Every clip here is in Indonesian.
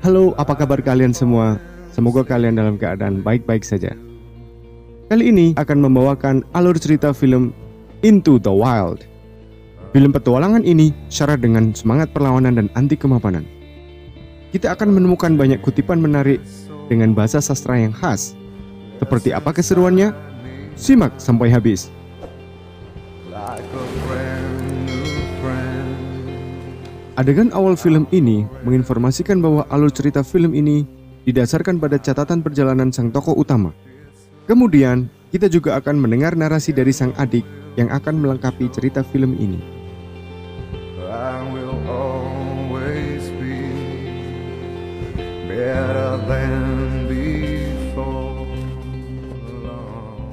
Halo, apa kabar kalian semua? Semoga kalian dalam keadaan baik-baik saja. Kali ini akan membawakan alur cerita film Into the Wild. Film petualangan ini syarat dengan semangat perlawanan dan anti kemapanan. Kita akan menemukan banyak kutipan menarik dengan bahasa sastra yang khas. Seperti apa keseruannya? Simak sampai habis. Adegan awal film ini menginformasikan bahwa alur cerita film ini didasarkan pada catatan perjalanan sang tokoh utama. Kemudian, kita juga akan mendengar narasi dari sang adik yang akan melengkapi cerita film ini.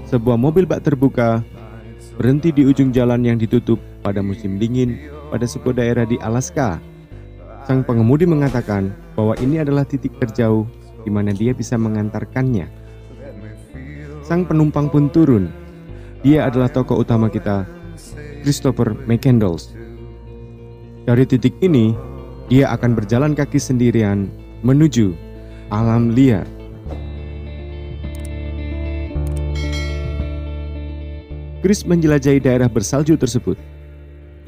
Sebuah mobil bak terbuka berhenti di ujung jalan yang ditutup pada musim dingin pada sebuah daerah di Alaska. Sang pengemudi mengatakan bahwa ini adalah titik terjauh di mana dia bisa mengantarkannya. Sang penumpang pun turun. Dia adalah tokoh utama kita, Christopher McCandless. Dari titik ini, dia akan berjalan kaki sendirian menuju alam liar. Chris menjelajahi daerah bersalju tersebut.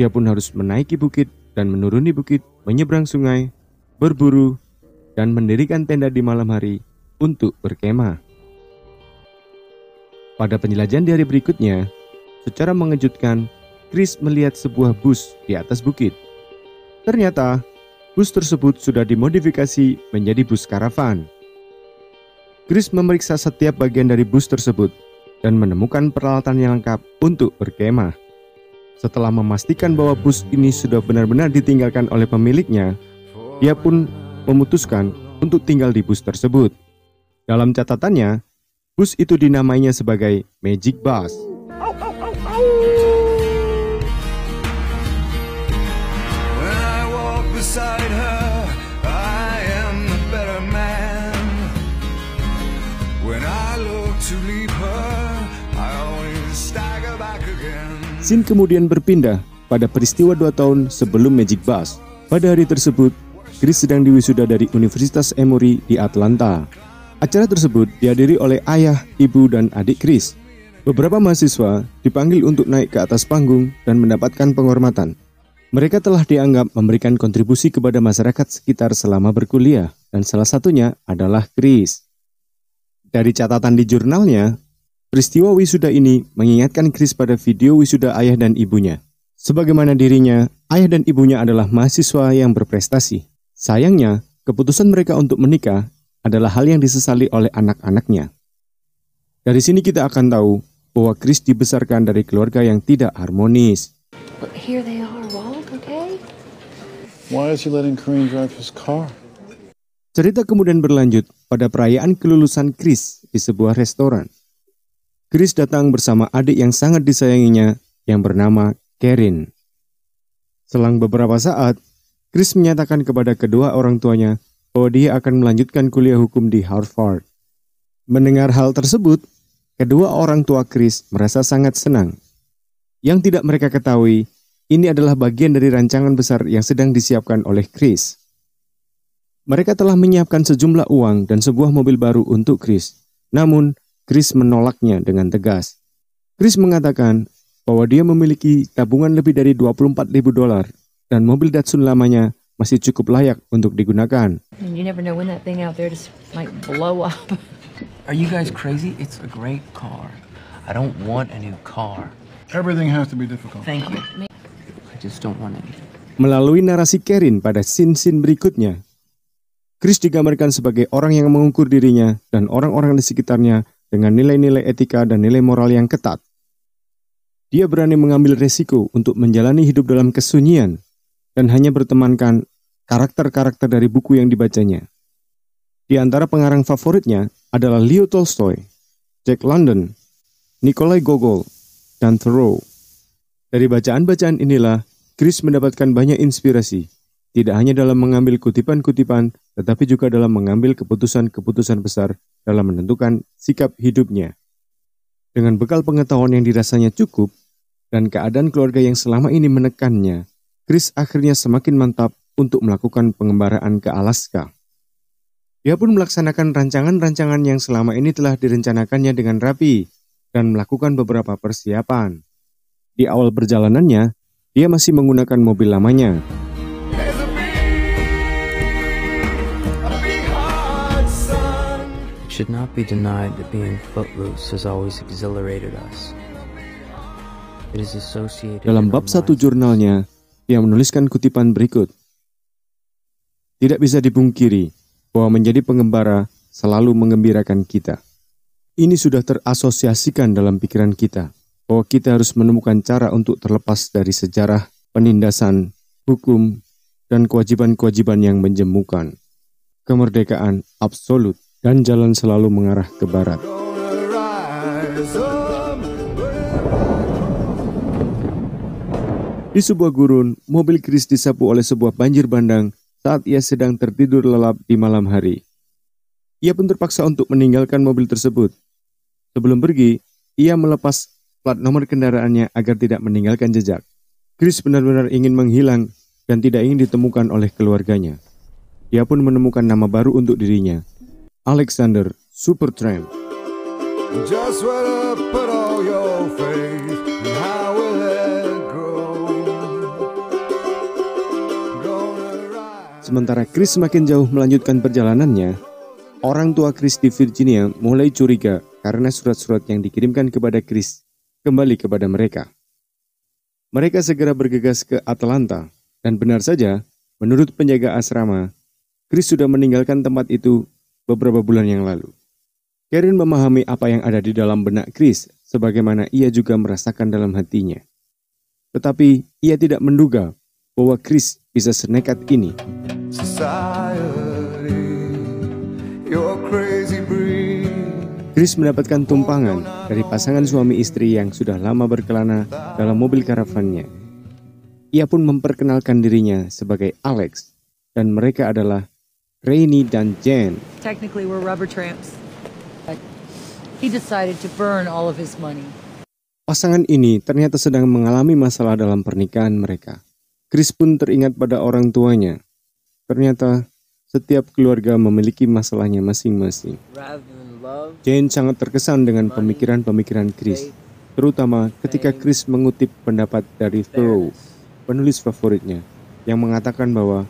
Dia pun harus menaiki bukit dan menuruni bukit, menyeberang sungai, berburu, dan mendirikan tenda di malam hari untuk berkemah. Pada penjelajahan di hari berikutnya, secara mengejutkan, Chris melihat sebuah bus di atas bukit. Ternyata, bus tersebut sudah dimodifikasi menjadi bus karavan. Chris memeriksa setiap bagian dari bus tersebut dan menemukan peralatan yang lengkap untuk berkemah. Setelah memastikan bahwa bus ini sudah benar-benar ditinggalkan oleh pemiliknya, dia pun memutuskan untuk tinggal di bus tersebut. Dalam catatannya, bus itu dinamainya sebagai Magic Bus. Scene kemudian berpindah pada peristiwa 2 tahun sebelum Magic Bus. Pada hari tersebut, Chris sedang diwisuda dari Universitas Emory di Atlanta. Acara tersebut dihadiri oleh ayah, ibu, dan adik Chris. Beberapa mahasiswa dipanggil untuk naik ke atas panggung dan mendapatkan penghormatan. Mereka telah dianggap memberikan kontribusi kepada masyarakat sekitar selama berkuliah, dan salah satunya adalah Chris. Dari catatan di jurnalnya, peristiwa wisuda ini mengingatkan Chris pada video wisuda ayah dan ibunya. Sebagaimana dirinya, ayah dan ibunya adalah mahasiswa yang berprestasi. Sayangnya, keputusan mereka untuk menikah adalah hal yang disesali oleh anak-anaknya. Dari sini kita akan tahu bahwa Chris dibesarkan dari keluarga yang tidak harmonis. Here they are, Walt, okay? Why is he letting Kareem drive his car? Cerita kemudian berlanjut pada perayaan kelulusan Chris di sebuah restoran. Chris datang bersama adik yang sangat disayanginya yang bernama Karen. Selang beberapa saat, Chris menyatakan kepada kedua orang tuanya bahwa dia akan melanjutkan kuliah hukum di Harvard. Mendengar hal tersebut, kedua orang tua Chris merasa sangat senang. Yang tidak mereka ketahui, ini adalah bagian dari rancangan besar yang sedang disiapkan oleh Chris. Mereka telah menyiapkan sejumlah uang dan sebuah mobil baru untuk Chris. Namun, Chris menolaknya dengan tegas. Chris mengatakan bahwa dia memiliki tabungan lebih dari $24,000 dan mobil Datsun lamanya masih cukup layak untuk digunakan. You never know when that thing out there just might blow up. Are you guys crazy? It's a great car. I don't want a new car. Everything has to be difficult. Thank you. I just don't want anything. Melalui narasi Karen pada scene-scene berikutnya, Chris digambarkan sebagai orang yang mengukur dirinya dan orang-orang di sekitarnya dengan nilai-nilai etika dan nilai moral yang ketat. Dia berani mengambil resiko untuk menjalani hidup dalam kesunyian dan hanya bertemankan karakter-karakter dari buku yang dibacanya. Di antara pengarang favoritnya adalah Leo Tolstoy, Jack London, Nikolai Gogol, dan Thoreau. Dari bacaan-bacaan inilah, Chris mendapatkan banyak inspirasi, tidak hanya dalam mengambil kutipan-kutipan, tetapi juga dalam mengambil keputusan-keputusan besar dalam menentukan sikap hidupnya. Dengan bekal pengetahuan yang dirasanya cukup, dan keadaan keluarga yang selama ini menekannya, Chris akhirnya semakin mantap untuk melakukan pengembaraan ke Alaska. Dia pun melaksanakan rancangan-rancangan yang selama ini telah direncanakannya dengan rapi dan melakukan beberapa persiapan. Di awal perjalanannya, dia masih menggunakan mobil lamanya. It should not be denied that being footloose has always exhilarated us. It is associated Dalam bab 1 jurnalnya, dia menuliskan kutipan berikut. Tidak bisa dipungkiri bahwa menjadi pengembara selalu mengembirakan kita. Ini sudah terasosiasikan dalam pikiran kita, bahwa kita harus menemukan cara untuk terlepas dari sejarah, penindasan, hukum, dan kewajiban-kewajiban yang menjemukan. Kemerdekaan absolut dan jalan selalu mengarah ke barat. Di sebuah gurun, mobil Chris disapu oleh sebuah banjir bandang saat ia sedang tertidur lelap di malam hari. Ia pun terpaksa untuk meninggalkan mobil tersebut. Sebelum pergi, ia melepas plat nomor kendaraannya agar tidak meninggalkan jejak. Chris benar-benar ingin menghilang dan tidak ingin ditemukan oleh keluarganya. Dia pun menemukan nama baru untuk dirinya, Alexander Supertramp. Just put all your faith in how will it grow. Sementara Chris semakin jauh melanjutkan perjalanannya, orang tua Chris di Virginia mulai curiga karena surat-surat yang dikirimkan kepada Chris kembali kepada mereka. Mereka segera bergegas ke Atlanta, dan benar saja, menurut penjaga asrama, Chris sudah meninggalkan tempat itu beberapa bulan yang lalu. Karen memahami apa yang ada di dalam benak Chris, sebagaimana ia juga merasakan dalam hatinya. Tetapi ia tidak menduga bahwa Chris bisa senekat ini. Chris mendapatkan tumpangan dari pasangan suami istri yang sudah lama berkelana dalam mobil karavannya. Ia pun memperkenalkan dirinya sebagai Alex, dan mereka adalah Rainey dan Jen. Technically, we're rubber tramps. But he decided to burn all of his money. Pasangan ini ternyata sedang mengalami masalah dalam pernikahan mereka. Chris pun teringat pada orang tuanya. Ternyata setiap keluarga memiliki masalahnya masing-masing. Jane sangat terkesan dengan pemikiran-pemikiran Chris, terutama ketika Chris mengutip pendapat dari Thoreau, penulis favoritnya, yang mengatakan bahwa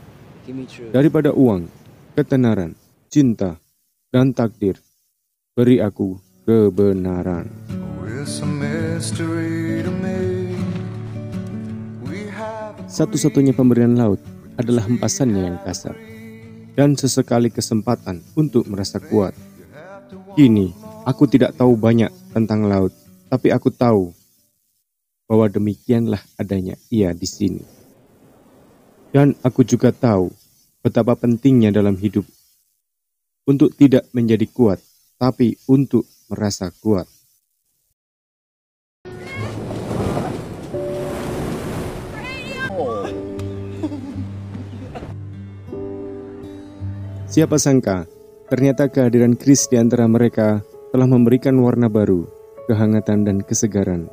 daripada uang, ketenaran, cinta, dan takdir, beri aku kebenaran. Satu-satunya pemberian laut adalah hempasannya yang kasar, dan sesekali kesempatan untuk merasa kuat. Kini, aku tidak tahu banyak tentang laut, tapi aku tahu bahwa demikianlah adanya ia di sini. Dan aku juga tahu betapa pentingnya dalam hidup untuk tidak menjadi kuat, tapi untuk merasa kuat. Siapa sangka, ternyata kehadiran Chris di antara mereka telah memberikan warna baru, kehangatan dan kesegaran.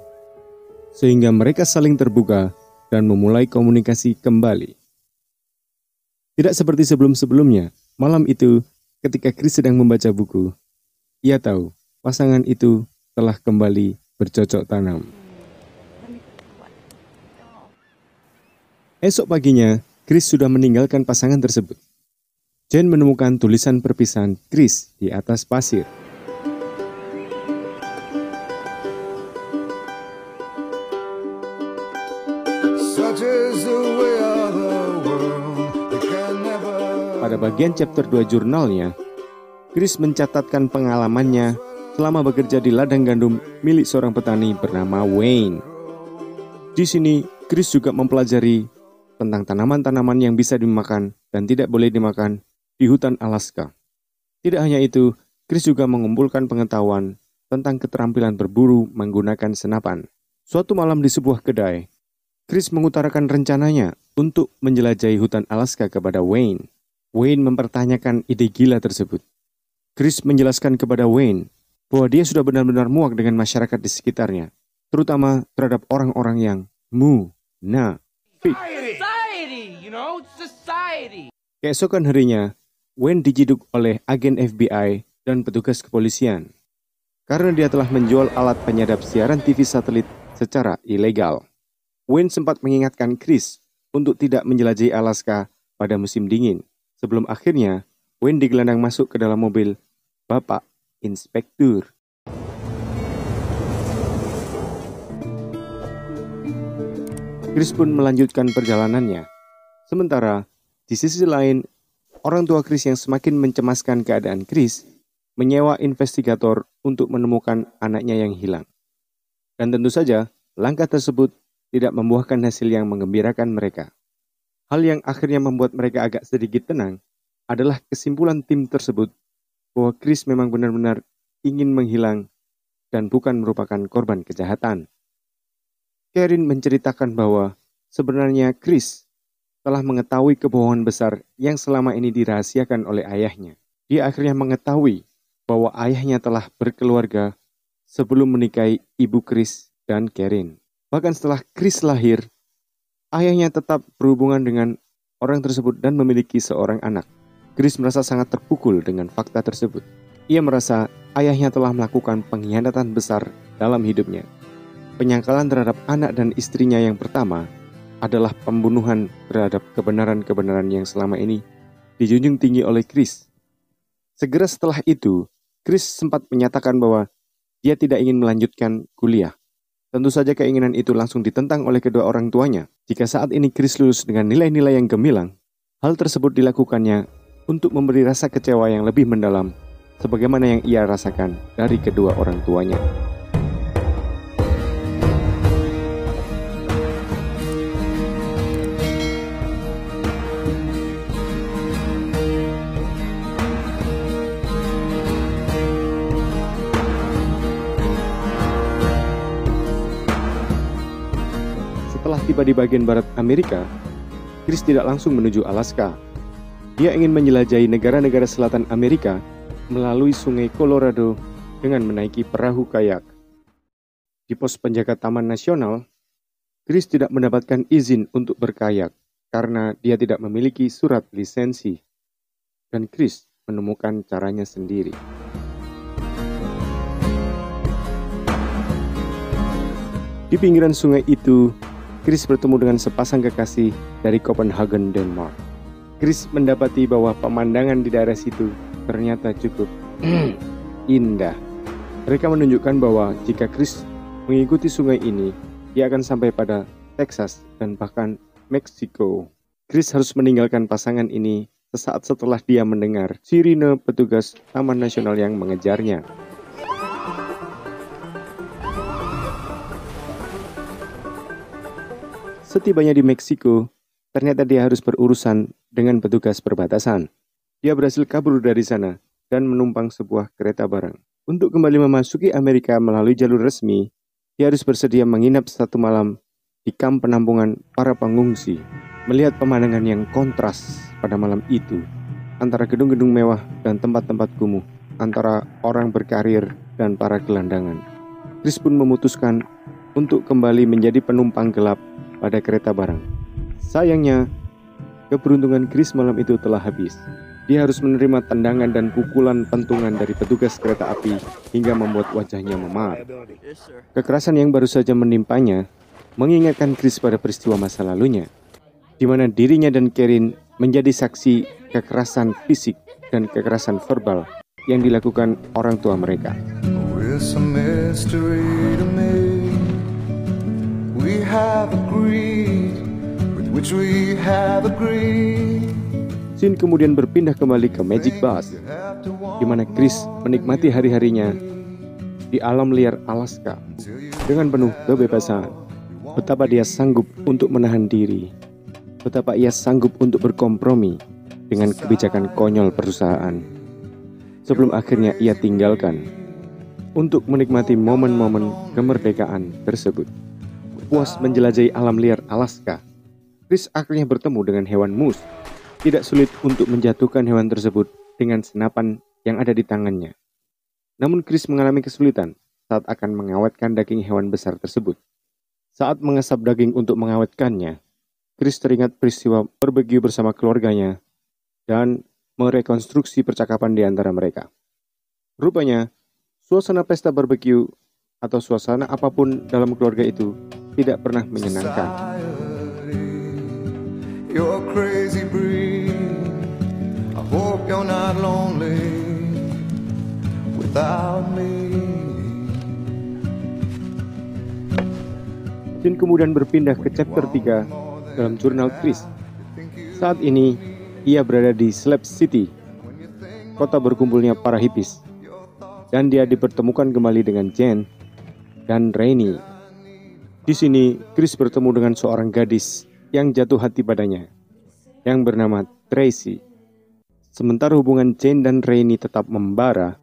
Sehingga mereka saling terbuka dan memulai komunikasi kembali. Tidak seperti sebelum-sebelumnya, malam itu ketika Chris sedang membaca buku, ia tahu pasangan itu telah kembali bercocok tanam. Esok paginya, Chris sudah meninggalkan pasangan tersebut. Jane menemukan tulisan perpisahan Chris di atas pasir. Pada bagian chapter 2 jurnalnya, Chris mencatatkan pengalamannya selama bekerja di ladang gandum milik seorang petani bernama Wayne. Di sini, Chris juga mempelajari tentang tanaman-tanaman yang bisa dimakan dan tidak boleh dimakan di hutan Alaska. Tidak hanya itu, Chris juga mengumpulkan pengetahuan tentang keterampilan berburu menggunakan senapan. Suatu malam di sebuah kedai, Chris mengutarakan rencananya untuk menjelajahi hutan Alaska kepada Wayne. Wayne mempertanyakan ide gila tersebut. Chris menjelaskan kepada Wayne bahwa dia sudah benar-benar muak dengan masyarakat di sekitarnya, terutama terhadap orang-orang yang munafik. society. Keesokan harinya, Wayne diciduk oleh agen FBI dan petugas kepolisian karena dia telah menjual alat penyadap siaran TV satelit secara ilegal. Wayne sempat mengingatkan Chris untuk tidak menjelajahi Alaska pada musim dingin, sebelum akhirnya Wayne digelandang masuk ke dalam mobil Bapak Inspektur. Chris pun melanjutkan perjalanannya. Sementara, di sisi lain, orang tua Chris yang semakin mencemaskan keadaan Chris menyewa investigator untuk menemukan anaknya yang hilang. Dan tentu saja, langkah tersebut tidak membuahkan hasil yang menggembirakan mereka. Hal yang akhirnya membuat mereka agak sedikit tenang adalah kesimpulan tim tersebut bahwa Chris memang benar-benar ingin menghilang dan bukan merupakan korban kejahatan. Karen menceritakan bahwa sebenarnya Chris telah mengetahui kebohongan besar yang selama ini dirahasiakan oleh ayahnya. Dia akhirnya mengetahui bahwa ayahnya telah berkeluarga sebelum menikahi ibu Chris dan Karen. Bahkan setelah Chris lahir, ayahnya tetap berhubungan dengan orang tersebut dan memiliki seorang anak. Chris merasa sangat terpukul dengan fakta tersebut. Ia merasa ayahnya telah melakukan pengkhianatan besar dalam hidupnya. Penyangkalan terhadap anak dan istrinya yang pertama adalah pembunuhan terhadap kebenaran-kebenaran yang selama ini dijunjung tinggi oleh Chris. Segera setelah itu, Chris sempat menyatakan bahwa dia tidak ingin melanjutkan kuliah. Tentu saja keinginan itu langsung ditentang oleh kedua orang tuanya. Jika saat ini Chris lulus dengan nilai-nilai yang gemilang, hal tersebut dilakukannya untuk memberi rasa kecewa yang lebih mendalam, sebagaimana yang ia rasakan dari kedua orang tuanya. Setelah tiba di bagian barat Amerika, Chris tidak langsung menuju Alaska. Dia ingin menjelajahi negara-negara selatan Amerika melalui sungai Colorado dengan menaiki perahu kayak. Di pos penjaga Taman Nasional, Chris tidak mendapatkan izin untuk berkayak karena dia tidak memiliki surat lisensi. Dan Chris menemukan caranya sendiri. Di pinggiran sungai itu, Chris bertemu dengan sepasang kekasih dari Copenhagen, Denmark. Chris mendapati bahwa pemandangan di daerah situ ternyata cukup indah. Mereka menunjukkan bahwa jika Chris mengikuti sungai ini, dia akan sampai pada Texas dan bahkan Meksiko. Chris harus meninggalkan pasangan ini sesaat setelah dia mendengar sirine petugas Taman Nasional yang mengejarnya. Setibanya di Meksiko, ternyata dia harus berurusan dengan petugas perbatasan. Dia berhasil kabur dari sana dan menumpang sebuah kereta barang. Untuk kembali memasuki Amerika melalui jalur resmi, dia harus bersedia menginap 1 malam di kamp penampungan para pengungsi. Melihat pemandangan yang kontras pada malam itu, antara gedung-gedung mewah dan tempat-tempat kumuh, antara orang berkarir dan para gelandangan, Chris pun memutuskan untuk kembali menjadi penumpang gelap pada kereta barang. Sayangnya, keberuntungan Chris malam itu telah habis. Dia harus menerima tendangan dan pukulan pentungan dari petugas kereta api hingga membuat wajahnya memar. Kekerasan yang baru saja menimpanya mengingatkan Chris pada peristiwa masa lalunya, di mana dirinya dan Karen menjadi saksi kekerasan fisik dan kekerasan verbal yang dilakukan orang tua mereka. We have agreed with which we have agreed. Scene kemudian berpindah kembali ke Magic Bus, di mana Chris menikmati hari-harinya di alam liar Alaska dengan penuh kebebasan. Betapa dia sanggup untuk menahan diri, betapa ia sanggup untuk berkompromi dengan kebijakan konyol perusahaan, sebelum akhirnya ia tinggalkan untuk menikmati momen-momen kemerdekaan tersebut. Puas menjelajahi alam liar Alaska, Chris akhirnya bertemu dengan hewan moose. Tidak sulit untuk menjatuhkan hewan tersebut dengan senapan yang ada di tangannya. Namun Chris mengalami kesulitan saat akan mengawetkan daging hewan besar tersebut. Saat mengasap daging untuk mengawetkannya, Chris teringat peristiwa barbeque bersama keluarganya dan merekonstruksi percakapan di antara mereka. Rupanya, suasana pesta barbeque atau suasana apapun dalam keluarga itu tidak pernah menyenangkan. You're crazy breed. I hope you're not lonely without me. Jane kemudian berpindah ke chapter 3 dalam jurnal Chris. Saat ini, ia berada di Slab City, kota berkumpulnya para hippies. Dan dia dipertemukan kembali dengan Jane dan Rainey. Di sini, Chris bertemu dengan seorang gadis yang jatuh hati padanya, yang bernama Tracy. Sementara hubungan Jane dan Rainey tetap membara,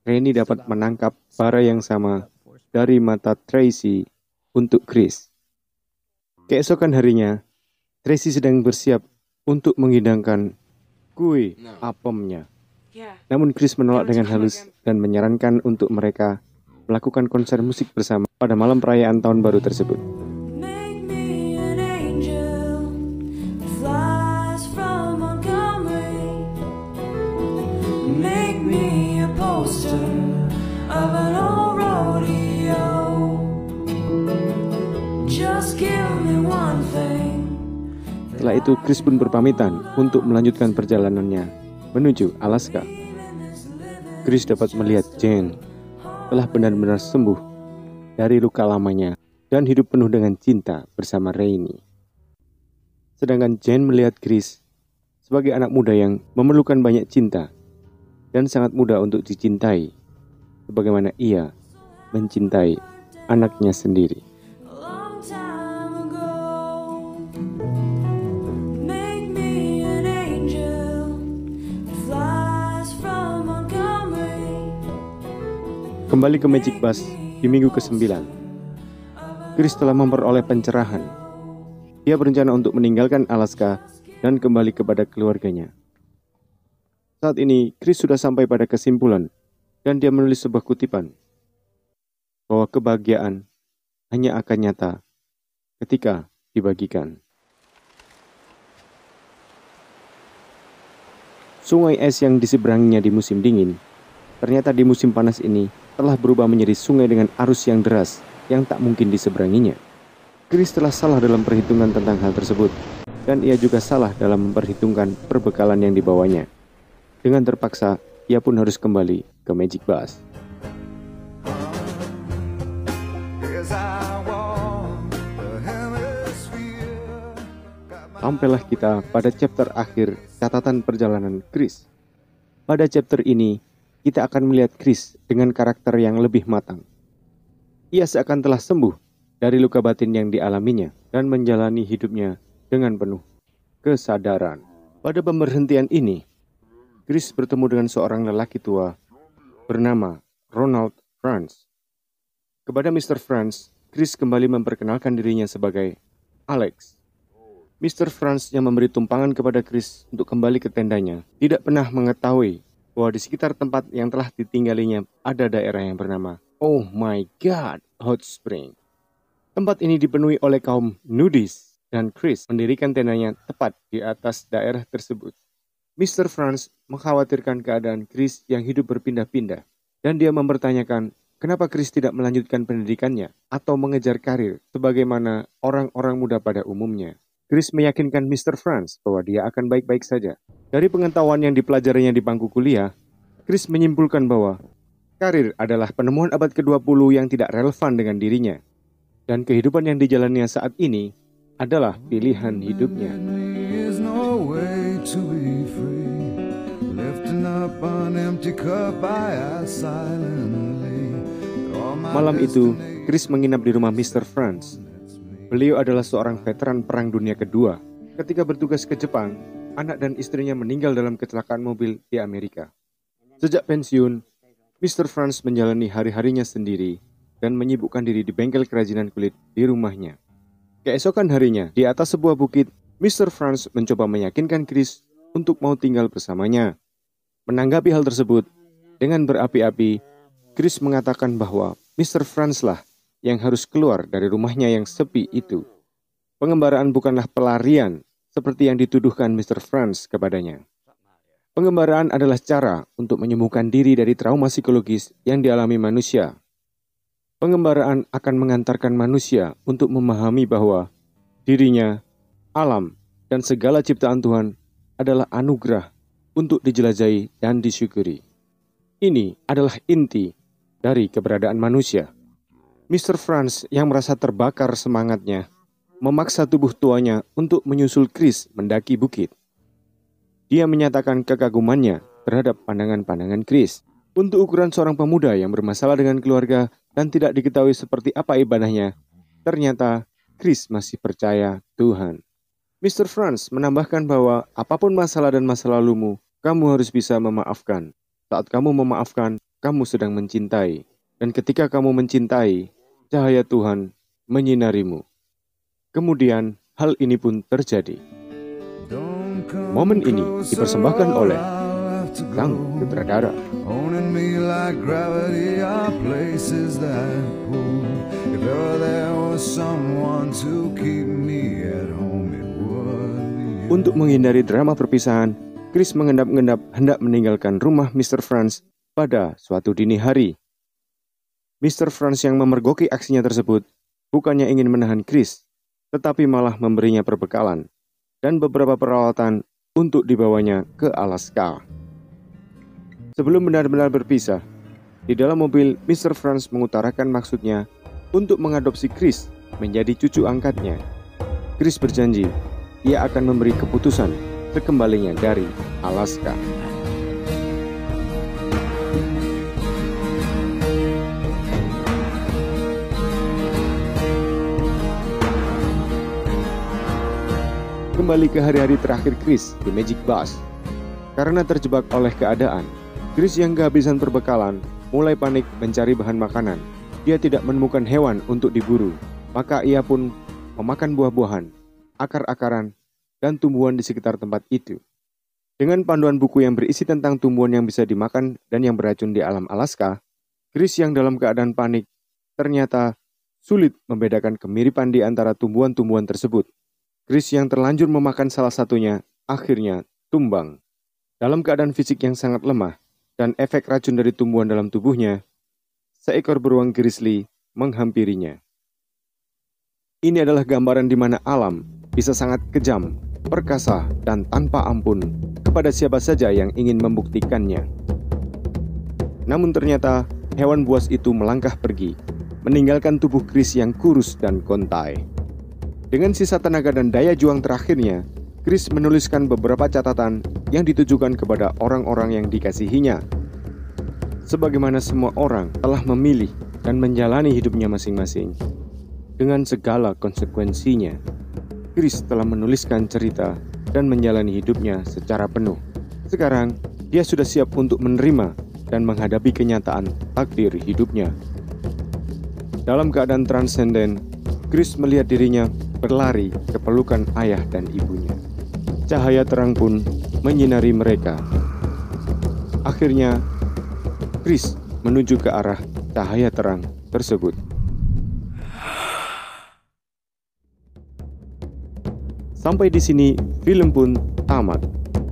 Rainey dapat menangkap bara yang sama dari mata Tracy untuk Chris. Keesokan harinya, Tracy sedang bersiap untuk menghidangkan kue apemnya. Namun Chris menolak dengan halus dan menyarankan untuk mereka melakukan konser musik bersama pada malam perayaan tahun baru tersebut. Setelah itu Chris pun berpamitan untuk melanjutkan perjalanannya menuju Alaska. Chris dapat melihat Jane telah benar-benar sembuh dari luka lamanya dan hidup penuh dengan cinta bersama Rainey. Sedangkan Jane melihat Chris sebagai anak muda yang memerlukan banyak cinta dan sangat mudah untuk dicintai, sebagaimana ia mencintai anaknya sendiri. Kembali ke Magic Bus di minggu ke-9. Chris telah memperoleh pencerahan. Dia berencana untuk meninggalkan Alaska dan kembali kepada keluarganya. Saat ini, Chris sudah sampai pada kesimpulan dan dia menulis sebuah kutipan bahwa kebahagiaan hanya akan nyata ketika dibagikan. Sungai es yang diseberanginya di musim dingin, ternyata di musim panas ini telah berubah menjadi sungai dengan arus yang deras yang tak mungkin diseberanginya. Chris telah salah dalam perhitungan tentang hal tersebut, dan ia juga salah dalam memperhitungkan perbekalan yang dibawanya. Dengan terpaksa, ia pun harus kembali ke Magic Bus. Sampailah kita pada chapter akhir catatan perjalanan Chris. Pada chapter ini, kita akan melihat Chris dengan karakter yang lebih matang. Ia seakan telah sembuh dari luka batin yang dialaminya dan menjalani hidupnya dengan penuh kesadaran. Pada pemberhentian ini, Chris bertemu dengan seorang lelaki tua bernama Ronald Franz. Kepada Mr. Franz, Chris kembali memperkenalkan dirinya sebagai Alex. Mr. Franz yang memberi tumpangan kepada Chris untuk kembali ke tendanya tidak pernah mengetahui bahwa di sekitar tempat yang telah ditinggalinya ada daerah yang bernama Oh My God Hot Spring. Tempat ini dipenuhi oleh kaum nudis dan Chris mendirikan tendanya tepat di atas daerah tersebut. Mr. Franz mengkhawatirkan keadaan Chris yang hidup berpindah-pindah dan dia mempertanyakan kenapa Chris tidak melanjutkan pendidikannya atau mengejar karir sebagaimana orang-orang muda pada umumnya. Chris meyakinkan Mr. Franz bahwa dia akan baik-baik saja. Dari pengetahuan yang dipelajarinya di bangku kuliah, Chris menyimpulkan bahwa karir adalah penemuan abad ke-20 yang tidak relevan dengan dirinya. Dan kehidupan yang dijalannya saat ini adalah pilihan hidupnya. Malam itu, Chris menginap di rumah Mr. Franz. Beliau adalah seorang veteran Perang Dunia Kedua. Ketika bertugas ke Jepang, anak dan istrinya meninggal dalam kecelakaan mobil di Amerika. Sejak pensiun, Mr. Franz menjalani hari-harinya sendiri dan menyibukkan diri di bengkel kerajinan kulit di rumahnya. Keesokan harinya, di atas sebuah bukit, Mr. Franz mencoba meyakinkan Chris untuk mau tinggal bersamanya. Menanggapi hal tersebut, dengan berapi-api, Chris mengatakan bahwa Mr. Franz lah yang harus keluar dari rumahnya yang sepi itu. Pengembaraan bukanlah pelarian seperti yang dituduhkan Mr. Franz kepadanya. Pengembaraan adalah cara untuk menyembuhkan diri dari trauma psikologis yang dialami manusia. Pengembaraan akan mengantarkan manusia untuk memahami bahwa dirinya, alam, dan segala ciptaan Tuhan adalah anugerah untuk dijelajahi dan disyukuri. Ini adalah inti dari keberadaan manusia. Mr. Franz yang merasa terbakar semangatnya memaksa tubuh tuanya untuk menyusul Chris mendaki bukit. Dia menyatakan kekagumannya terhadap pandangan-pandangan Chris. Untuk ukuran seorang pemuda yang bermasalah dengan keluarga dan tidak diketahui seperti apa ibadahnya, ternyata Chris masih percaya Tuhan. Mr. Franz menambahkan bahwa apapun masalah dan masa lalumu, kamu harus bisa memaafkan. Saat kamu memaafkan, kamu sedang mencintai. Dan ketika kamu mencintai, cahaya Tuhan menyinarimu. Kemudian hal ini pun terjadi. Momen ini dipersembahkan oleh sang sutradara. Untuk menghindari drama perpisahan, Chris mengendap-endap hendak meninggalkan rumah Mr. Franz pada suatu dini hari. Mr. Franz yang memergoki aksinya tersebut bukannya ingin menahan Chris, tetapi malah memberinya perbekalan dan beberapa peralatan untuk dibawanya ke Alaska. Sebelum benar-benar berpisah, di dalam mobil Mr. Franz mengutarakan maksudnya untuk mengadopsi Chris menjadi cucu angkatnya. Chris berjanji dia akan memberi keputusan sekembalinya dari Alaska. Kembali ke hari-hari terakhir Chris di Magic Bus. Karena terjebak oleh keadaan, Chris yang kehabisan perbekalan mulai panik mencari bahan makanan. Dia tidak menemukan hewan untuk diburu, maka ia pun memakan buah-buahan, akar-akaran, dan tumbuhan di sekitar tempat itu. Dengan panduan buku yang berisi tentang tumbuhan yang bisa dimakan dan yang beracun di alam Alaska, Chris yang dalam keadaan panik ternyata sulit membedakan kemiripan di antara tumbuhan-tumbuhan tersebut. Chris yang terlanjur memakan salah satunya akhirnya tumbang. Dalam keadaan fisik yang sangat lemah dan efek racun dari tumbuhan dalam tubuhnya, seekor beruang grizzly menghampirinya. Ini adalah gambaran di mana alam bisa sangat kejam, perkasa, dan tanpa ampun kepada siapa saja yang ingin membuktikannya. Namun ternyata hewan buas itu melangkah pergi, meninggalkan tubuh Chris yang kurus dan kontai. Dengan sisa tenaga dan daya juang terakhirnya, Chris menuliskan beberapa catatan yang ditujukan kepada orang-orang yang dikasihinya. Sebagaimana semua orang telah memilih dan menjalani hidupnya masing-masing, dengan segala konsekuensinya, Chris telah menuliskan cerita dan menjalani hidupnya secara penuh. Sekarang, dia sudah siap untuk menerima dan menghadapi kenyataan takdir hidupnya. Dalam keadaan transenden, Chris melihat dirinya berlari ke pelukan ayah dan ibunya. Cahaya terang pun menyinari mereka. Akhirnya, Chris menuju ke arah cahaya terang tersebut. Sampai di sini, film pun tamat.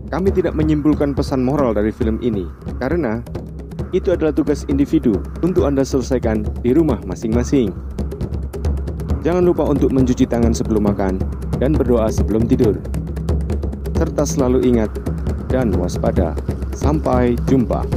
Kami tidak menyimpulkan pesan moral dari film ini, karena itu adalah tugas individu untuk Anda selesaikan di rumah masing-masing. Jangan lupa untuk mencuci tangan sebelum makan dan berdoa sebelum tidur. Serta selalu ingat dan waspada. Sampai jumpa.